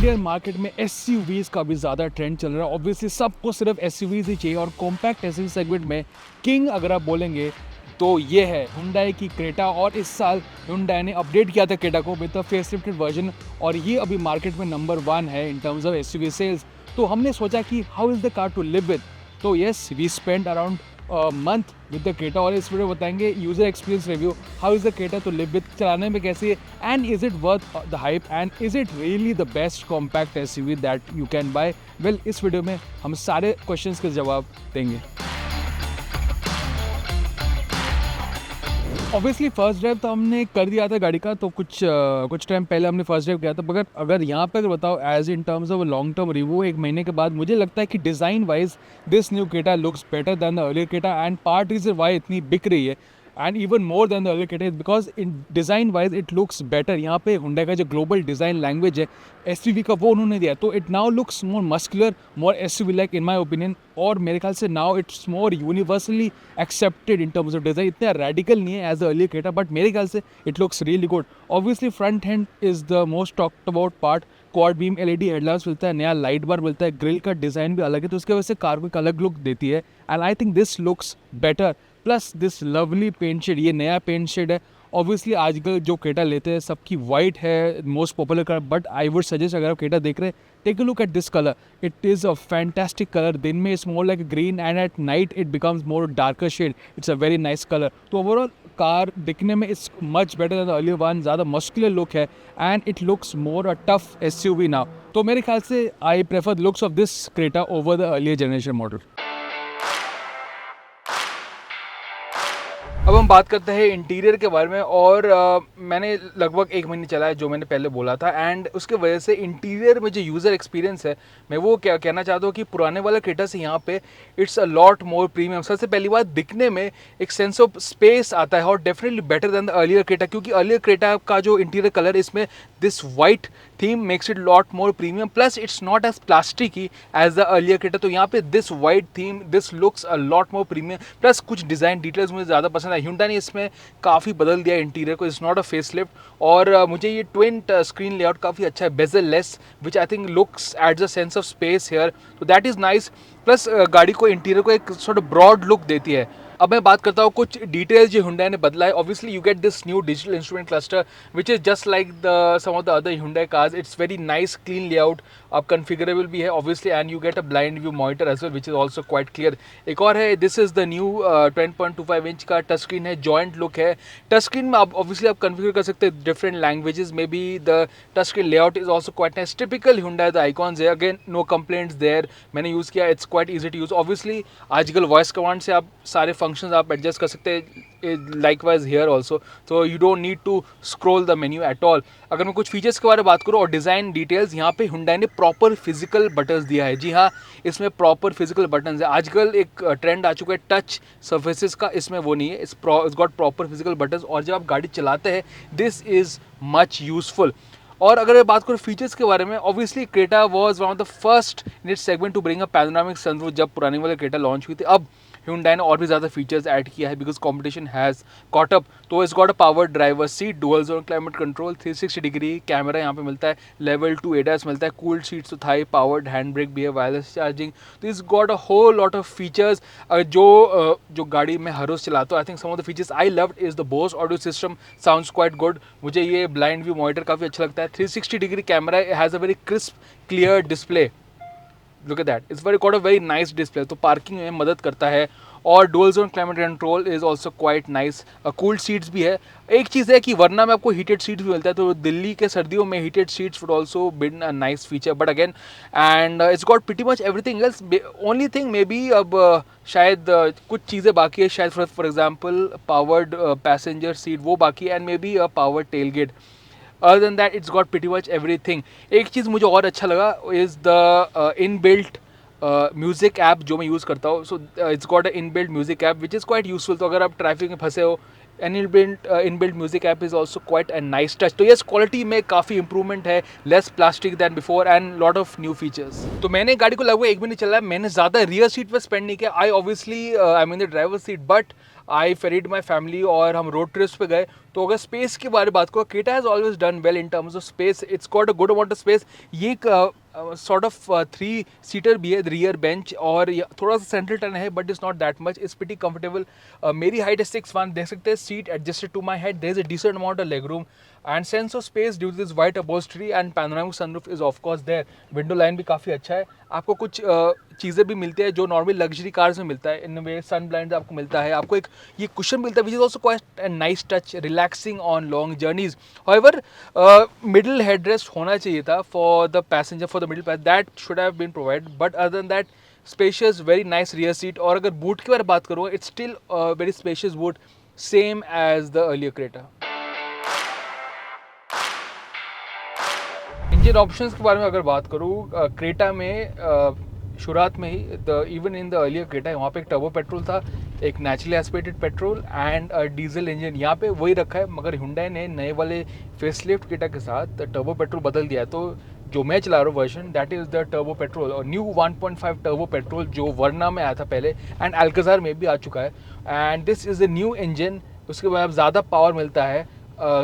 Indian market में SUVs का भी ज़्यादा ट्रेंड चल रहा है। ऑब्वियसली सबको सिर्फ एसयूवीज ही चाहिए और कॉम्पैक्ट एसयूवी सेगमेंट में किंग अगर आप बोलेंगे तो ये है हुंडई की क्रेटा। और इस साल हुंडई ने अपडेट किया था क्रेटा को विद द फेसलिफ्टेड वर्जन और ये अभी मार्केट में नंबर 1 है in terms of SUV sales. तो हमने सोचा कि how is the car to live with. तो yes we spend around month with the Creta और इस वीडियो बताएंगे user experience review, how is the Creta to live with, चलाने में कैसी है and is it worth the hype and is it really the best compact SUV that you can buy. Well, इस video में हम सारे questions के जवाब देंगे। ऑब्वियसली फर्स्ट ड्राइव तो हमने कर दिया था गाड़ी का, तो कुछ टाइम पहले हमने फर्स्ट ड्राइव किया था। मगर अगर यहाँ पर बताओ as in terms of long term review एक महीने के बाद, मुझे लगता है कि design wise this new Creta looks better than the earlier Creta and part reason why इतनी बिक रही है and even more than the earlier Creta because in design wise it looks better. यहाँ पे हुंडई का जो ग्लोबल डिज़ाइन लैंग्वेज है SUV का वो उन्होंने दिया, तो it now looks more muscular, more SUV like in my opinion. और मेरे ख्याल से now it's more universally accepted in terms of design. इतना रेडिकल नहीं है as the earlier Creta but मेरे ख्याल से it looks really good. Obviously front hand is the most talked about part. Quad beam LED headlights मिलता है, नया light बार मिलता है, ग्रिल का डिज़ाइन भी अलग है, तो उसके वजह से कार को एक अलग लुक देती है and I think this looks better. Plus this lovely paint shade, ये नया पेंट शेड है। ऑब्वियसली आजकल जो क्रेटा लेते हैं सबकी वाइट है most popular colour, but I would suggest अगर आप क्रेटा देख रहे हैं take a look at this colour. It is a fantastic colour. दिन में it's more like green and at night it becomes more darker shade. It's a very nice colour. तो overall car दिखने में it's much better than the earlier one, ज़्यादा muscular look है and it looks more a tough SUV now. तो मेरे ख्याल से I prefer looks of this Creta over the earlier generation model. अब हम बात करते हैं इंटीरियर के बारे में और मैंने लगभग एक महीने चला है जो मैंने पहले बोला था एंड उसके वजह से इंटीरियर में जो यूज़र एक्सपीरियंस है मैं वो क्या कहना चाहता हूँ कि पुराने वाला क्रेटा से यहाँ पे it's a lot more premium. सबसे पहली बात दिखने में एक सेंस ऑफ स्पेस आता है और definitely better than the earlier Creta, क्योंकि अर्लियर क्रेटा का जो इंटीरियर कलर इसमें this white theme makes it lot more premium, plus it's not as plasticky as the earlier Creta. तो यहाँ पे this white theme this looks a lot more premium, plus कुछ design details मुझे ज़्यादा पसंद है। Hyundai ने इसमें काफ़ी बदल दिया इंटीरियर को, इट्स नॉट अ फेसलिफ्ट। और मुझे ये ट्विन स्क्रीन लेआउट काफ़ी अच्छा है, bezel less which I think looks at the sense of space here, तो दैट इज़ नाइस। प्लस गाड़ी को इंटीरियर को एक सॉर्ट ऑफ ब्रॉड लुक देती है। अब मैं बात करता हूँ कुछ डिटेल्स जो हुंडई ने बदला है। Obviously you get this new digital instrument cluster which is just like the some of the other Hyundai cars. It's very nice clean layout, अब कन्फिगरेबल भी है obviously and you get a blind view monitor as well which is also quite clear. एक और है, this is the new 10.25 inch का touch screen है, joint look है। Touch screen में आप ऑब्वियसली आप कन्फिगर कर सकते हैं डिफरेंट लैंग्वेजेस में भी। The touch screen layout is also quite nice, typical Hyundai the icons है, अगेन नो कंप्लेंट्स देयर। मैंने यूज़ किया, it's quite easy to use. Obviously आजकल वॉइस कमांड से आप सारे फंक्शंस आप एडजस्ट कर सकते हैं, लाइकवाइज हियर ऑल्सो, तो you don't need to scroll the menu at all. अगर मैं कुछ फीचर्स के बारे में बात करूँ और डिज़ाइन डिटेल्स, यहाँ पे हुंडई ने प्रॉपर फिजिकल बटन्स दिया है। जी हाँ, इसमें प्रॉपर फिजिकल बटन्स है। आजकल एक ट्रेंड आ चुका है टच सर्फेसिस का, इसमें वो नहीं है, it's got proper physical buttons और जब आप गाड़ी चलाते हैं दिस इज़ मच यूजफुल। और अगर मैं बात करूँ फीचर्स के बारे में, obviously Creta was one of the first in its segment to bring a panoramic sunroof जब पुराने वाले क्रेटा लॉन्च हुई थी। अब हुंडई ने और भी ज़्यादा फीचर्स ऐड किया है because competition has caught up. तो it's got a power driver seat, dual zone climate control, 360 degree camera यहाँ पे मिलता है, लेवल 2 एडास मिलता है, कूल्ड सीट्स तो थाई, पावर्ड हैंड ब्रेक भी है, वायरलेस चार्जिंग। तो it's got a whole lot of features जो गाड़ी में हर रोज़ चलाता हूँ। I think some of the features I loved is the Bose audio system, sounds quite good. मुझे ये ब्लाइंड व्यू मॉनिटर काफ़ी अच्छा लगता है। 360 degree camera has a very crisp clear display, look at that, it's very got a very nice display, तो parking में मदद करता है। और dual zone climate control is also quite nice, cooled seats भी है। एक चीज़ है कि वरना में आपको हीटेड सीट्स भी मिलता है, तो दिल्ली के सर्दियों में heated seats would also been a nice feature, but again and it's got pretty much everything else. Only thing maybe अब शायद कुछ चीज़ें बाकी है, शायद for example powered passenger seat वो बाकी है and maybe a powered tail gate. Other than that it's got pretty much everything. एक चीज़ मुझे और अच्छा लगा is the in built music app जो मैं यूज़ करता हूँ। So it's got a in built music app which is quite useful. तो अगर आप ट्रैफिक में फंसे हो inbuilt music app is also quite a nice touch. तो यस, क्वालिटी में काफ़ी इंप्रूवमेंट है, less plastic then before and lot of new features. तो मैंने गाड़ी को लगभग एक महीने चला है, मैंने ज़्यादा रियर सीट पर स्पेंड नहीं किया। I obviously I mean the driver seat, but I ferried my family और हम रोड ट्रिप्स पे गए। तो अगर स्पेस की बारे में बात करो, Creta has always done well in terms of space, it's got a good amount of space. ये एक सॉर्ट ऑफ 3 सीटर भी है, रियर बेंच, और थोड़ा सा सेंट्रल टर्न है, but it's not that much, it's pretty comfortable. मेरी height है 6'1", देख सकते हैं, seat adjusted to my head, there is a decent amount of leg room and sense of space due to this white upholstery and panoramic sunroof is of course there. Window line भी काफ़ी अच्छा है। आपको कुछ चीज़ें भी मिलती है जो नॉर्मल लग्जरी कार्स में मिलता है, इन वे सन ब्लाइंड आपको मिलता है, आपको एक ये कुशन मिलता है which is also quite a nice touch, relaxing on long journeys. However middle headrest होना चाहिए था for the passenger, for the middle passenger, that should have been provide, but other than that spacious, very nice rear seat. और अगर boot की बारे में बात करूँ, it's still very spacious boot, same as the earlier Creta. Engine options के बारे में अगर बात करूँ, क्रेटा में शुरुआत में ही even in the earlier Creta वहाँ पे एक टर्बो पेट्रोल था, एक naturally aspirated petrol and diesel engine. यहाँ पे वही रखा है, मगर Hyundai ने नए वाले फेसलिफ्ट क्रेटा के साथ टर्बो पेट्रोल बदल दिया है। तो जो मैं चला रहा हूँ version, that is the turbo petrol, और न्यू 1.5 टर्बो पेट्रोल जो वर्ना में आया था पहले एंड अल्काज़ार में भी आ चुका है, and this is a new engine. उसके बाद ज़्यादा पावर मिलता है,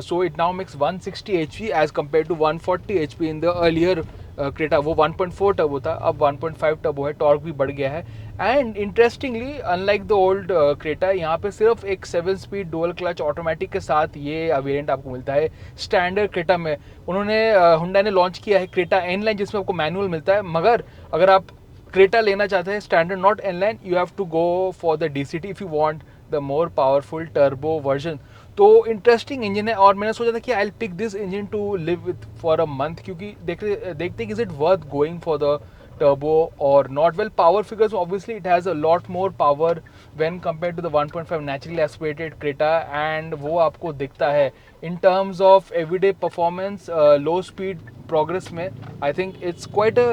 so it now makes 160 HP as compared to 140 HP in the earlier Creta. वो 1.4 टर्बो था, अब 1.5 टर्बो है, टॉर्क भी बढ़ गया है। And interestingly unlike the old Creta, यहाँ पे सिर्फ एक 7 स्पीड डुअल क्लच ऑटोमेटिक के साथ ये वेरिएंट आपको मिलता है। स्टैंडर्ड क्रेटा में उन्होंने Hyundai ने लॉन्च किया है क्रेटा एन लाइन, जिसमें आपको मैनुअल मिलता है, मगर अगर आप क्रेटा लेना चाहते हैं standard not N line, you have to go for the DCT if you want the more powerful turbo version. तो इंटरेस्टिंग इंजन है, और मैंने सोचा था कि I will pick this engine to live with for a month, क्योंकि देखते is it worth going for the turbo or not. Well, power figures, obviously it has a lot more power when compared to the 1.5 naturally aspirated Creta, and वो आपको दिखता है in terms of everyday performance, low speed progress में I think it's quite a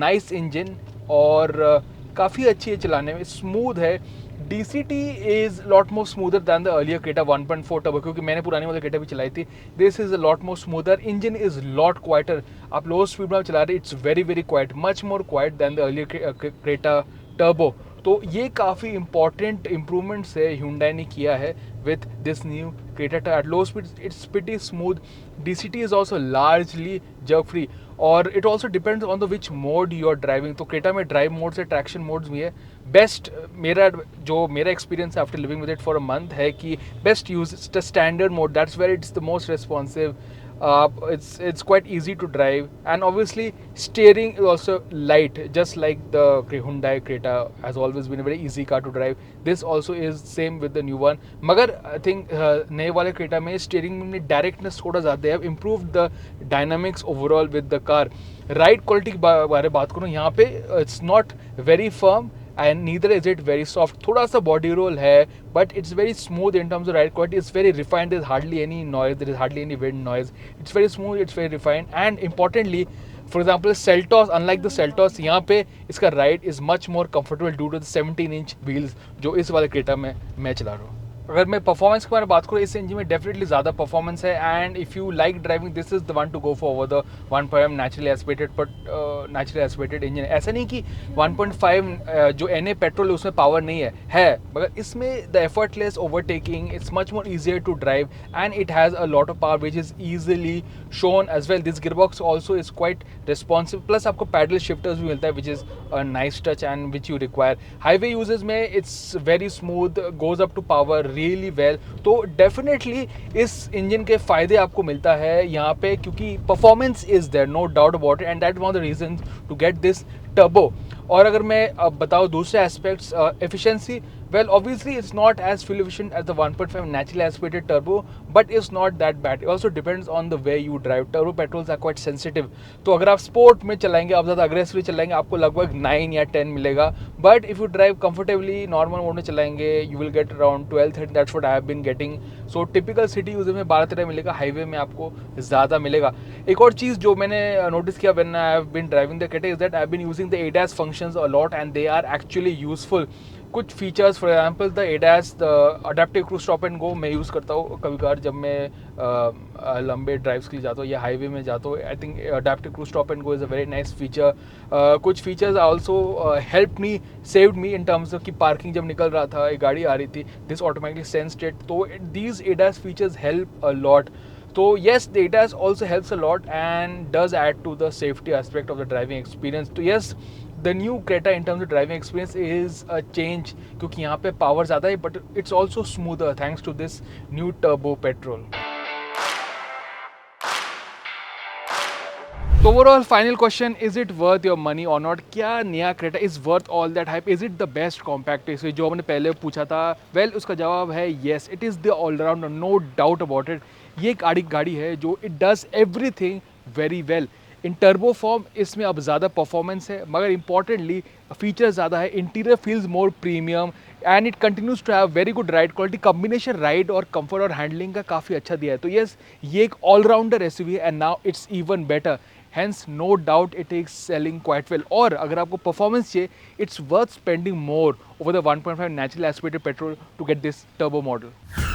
nice engine, और काफ़ी अच्छी है चलाने में, स्मूथ है। DCT is lot more smoother than the earlier Creta 1.4 turbo, क्योंकि मैंने पुरानी वाली क्रेटा भी चलाई थी। This is a lot more smoother, engine is lot quieter. आप लो स्पीड में चला रहे, it's very very quiet, much more quiet than the earlier Creta turbo. तो ये काफ़ी इंपॉर्टेंट इम्प्रूवमेंट्स है Hyundai ने किया है with this new Creta. At low speed it's pretty smooth. DCT is also largely jerk free, और it also depends on the which mode you are driving. तो Creta में ड्राइव मोड से traction modes भी है। Best मेरा experience after living with it for a month है कि best use the standard mode, that's where it's the most responsive, it's quite easy to drive, and obviously steering is also light, just like the Hyundai Creta has always been a very easy car to drive. This also is same with the new one, मगर I think नए वाले Creta में steering में directness थोड़ा ज़्यादा है, improved the dynamics overall with the car. Ride quality के बारे में बात करूँ, यहाँ पे it's not very firm and neither is it very soft. थोड़ा सा body roll है, but it's very smooth in terms of ride quality. It's very refined. There's hardly any noise. There is hardly any wind noise. It's very smooth. It's very refined. And importantly, for example, Seltos, unlike the Seltos, यहाँ पे इसका ride is much more comfortable due to the 17-inch wheels जो इस वाले Creta में मैं चला रहा हूँ। अगर मैं परफॉर्मेंस के बारे में बात करूँ, इस इंजन में डेफिनेटली ज़्यादा परफॉर्मेंस है, and if you like driving this is the one to go for over the 1.5 naturally aspirated engine. ऐसा नहीं कि 1.5 जो NA पेट्रोल है उसमें पावर नहीं है, मगर इसमें the effortless overtaking, it's much more easier to drive, and it has a lot of power which is easily shown as well. This gearbox also is quite responsive, plus आपको paddle shifters भी मिलता है which is a nice touch and which you require. Highway usages में it's very smooth, goes up to power really well. तो definitely इस engine के फ़ायदे आपको मिलता है यहाँ पे, क्योंकि performance is there, no doubt about it, and that one of the reasons to get this turbo. और अगर मैं अब बताऊँ दूसरे aspects, efficiency, well obviously it's not as fuel efficient as the 1.5 naturally aspirated turbo, but it's not that bad. It also depends on the way you drive. Turbo petrols are quite sensitive, तो अगर आप sport में चलाएंगे, आप ज़्यादा aggressively चलाएंगे, आपको लगभग 9 या 10 मिलेगा, but if you drive comfortably normal mode में चलाएंगे, you will get around 12-13, that's what I have been getting. So typical city user में 12-13 मिलेगा, हाईवे में आपको ज़्यादा मिलेगा। एक और चीज़ जो मैंने नोटिस किया when I have been driving the Creta is that I have been using the ADAS functions a lot, and they are actually useful. कुछ features for example the ADAS the adaptive cruise stop and गो मैं use करता हूँ कभी कभार जब मैं लंबे drives के लिए जाता हूँ या हाईवे में जाता हूँ. I think adaptive cruise stop and go is a very nice feature. कुछ features also help me saved me in terms of कि पार्किंग जब निकल रहा था एक गाड़ी आ रही थी दिस ऑटोमेटिकली सेंस्ड इट. तो these ADAS features help a lot. So yes, the ADAS also helps a lot and does add to the safety aspect of the driving experience. So yes, the new Creta in terms of driving experience is a change क्योंकि यहाँ पे power ज़्यादा है but it's also smoother thanks to this new turbo petrol. So overall final question, is it worth your money or not? क्या नया Creta is worth all that hype? Is it the best compact SUV जो हमने पहले पूछा था? Well उसका जवाब है yes, it is the all rounder, no doubt about it. ये एक गाड़ी है जो it does everything very well. In turbo form इसमें अब ज़्यादा परफॉर्मेंस है मगर इंपॉर्टेंटली फीचर ज़्यादा है. Interior feels more premium and it continues to have very good ride quality. Combination ride और कंफर्ट और हैंडलिंग का काफ़ी अच्छा दिया है. तो येस ये एक ऑलराउंडर एसयूवी है and now it's even better. Hence, no doubt it is selling quite well. और अगर आपको परफॉर्मेंस चाहिए, it's worth spending more over the 1.5 naturally aspirated petrol to get this turbo model.